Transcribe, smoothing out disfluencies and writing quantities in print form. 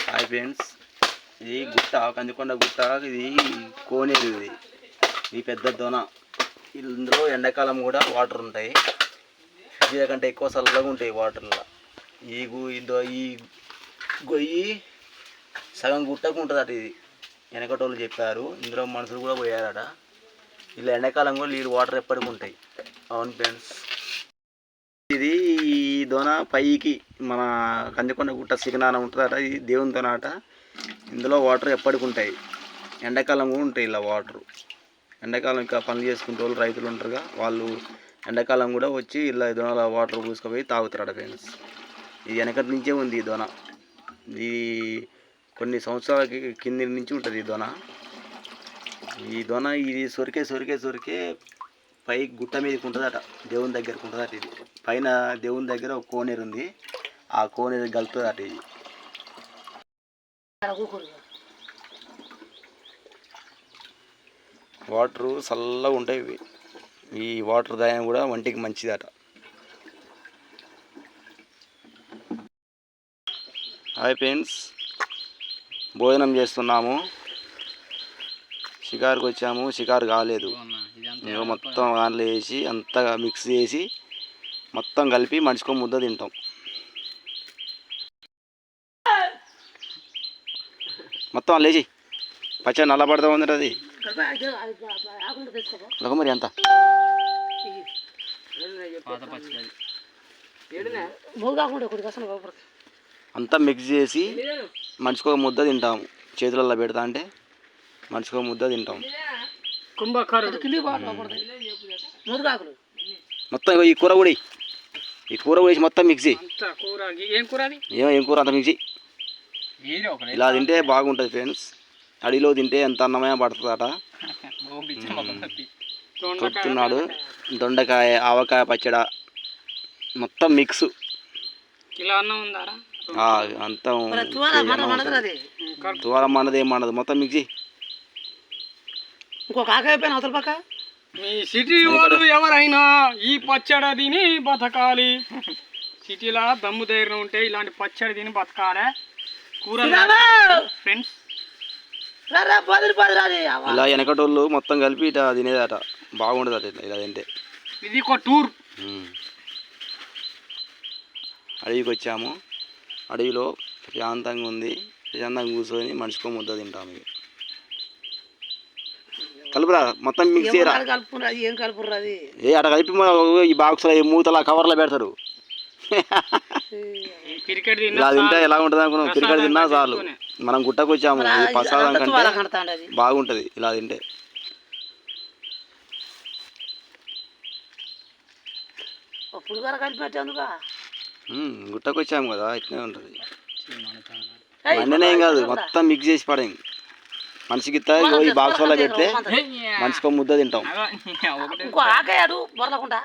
Hi friends, ఇది గుట్ట కందికొండ గుట్ట. ఇది కోనేరు. ఇది పెద్ద దొన. ఇందులో ఎండాకాలం కూడా వాటర్ ఉంటాయి. ఫ్రిడ్జ్ కంటే ఎక్కువ చల్లగా ఉంటాయి వాటర్లో. ఈ గొయ్యి సగం గుట్టకు ఉంటుంది అట. ఇది వెనకటోళ్ళు చెప్పారు. ఇందులో మనుషులు కూడా పోయారట. ఇలా ఎండాకాలం కూడా నీళ్ళు వాటర్ ఎప్పటికి ఉంటాయి. అవును ఫ్రెండ్స్, ఇది ఈ దొన పైకి మన కందికొండ గుట్ట సిగనాన ఉంటుందట. ఇది దేవుని దొన అట. ఇందులో వాటర్ ఎప్పటికి ఉంటాయి. ఎండాకాలం కూడా ఉంటాయి ఇలా వాటర్. ఎండాకాలం ఇంకా పనులు చేసుకుంటే వాళ్ళు రైతులు ఉంటారుగా, వాళ్ళు ఎండాకాలం కూడా వచ్చి ఇలా దొనలో వాటర్ పూసుకుపోయి తాగుతారట ఫ్రెండ్స్. ఇది వెనకటి నుంచే ఉంది ఈ దొన. ఇది కొన్ని సంవత్సరాల కింది నుంచి ఉంటుంది ఈ దొన. ఈ దొన ఇది సొరికే పై గుట్ట మీదకి ఉంటుందట. దేవుని దగ్గరకు ఉంటుందట. ఇది పైన దేవుని దగ్గర ఒక కోనేరు ఉంది. ఆ కోనేరు కలుపుతుందట. ఇది వాటరు చల్లగా ఉంటాయి. ఈ వాటర్ తాగిన కూడా ఒంటికి మంచిదట. హాయ్ ఫ్రెండ్స్, భోజనం చేస్తున్నాము. షికారుకి వచ్చాము. షికారు కాలేదు. మొత్తం దాంట్లో వేసి అంతా మిక్స్ చేసి మొత్తం కలిపి మనిషికో ముద్ద తింటాం. మొత్తం లేచి పచ్చడి నల్లబడతా ఉంది అది. మరి ఎంత అంతా మిక్స్ చేసి మనిషికో ముద్ద తింటాము. చేతులలో పెడతా అంటే మనిషికో ముద్ద తింటాం. మొత్తం ఈ కూర కూడా వేసి మొత్తం మిక్సీ. ఏం కూర అంత మిక్సీ. ఇలా తింటే బాగుంటుంది ఫ్రెండ్స్. అడిలో తింటే ఎంత అన్నమయ పడుతుందట. చెప్తున్నాడు. దొండకాయ, ఆవకాయ పచ్చడ మొత్తం మిక్స్. అంతా తువారం అన్నది ఏమన్నది మొత్తం మిక్సీ. ఇంకొక ఆకాయపోయిన అవతల పక్క మీ సిటీ వాళ్ళు ఎవరైనా ఈ పచ్చడి తిని బతకాలి. సిటీలో దమ్ము ధైర్యం ఉంటే ఇలాంటి పచ్చడి తిని బతకాలి. కూర ఫ్రెండ్స్ ఇలా వెనకటోళ్ళు మొత్తం కలిపి ఇట తినేదట. బాగుండదు అట ఇలా తింటే. ఇది ఒక టూర్. అడవికి వచ్చాము. అడవిలో ప్రశాంతంగా ఉంది. ప్రశాంతంగా కూర్చొని మనిషికో ముద్ద తింటాము. కలుపురా మొత్తం మిక్స్ చేయరా. ఏం కలుపురా అది. అట కలిపి ఈ బాక్స్లో మూతల కవర్లో పెడతారు. ఇలా తింటే ఎలా ఉంటుంది అనుకున్నాం. క్రికెట్ తిన్నా చాలు. మనం గుట్టకు వచ్చాము. ప్రసాదం కంటే బాగుంటుంది ఇలా తింటే. గుట్టకు వచ్చాము కదా, ఇట్నే ఉంటుంది. ఏం కాదు, మొత్తం మిక్స్ చేసి పడేయండి. మనిషికి ఈ బాక్స్ వల్ల పెడితే మనిషికో ముద్ద తింటాం. ఆకాయాడు బొరలకుండా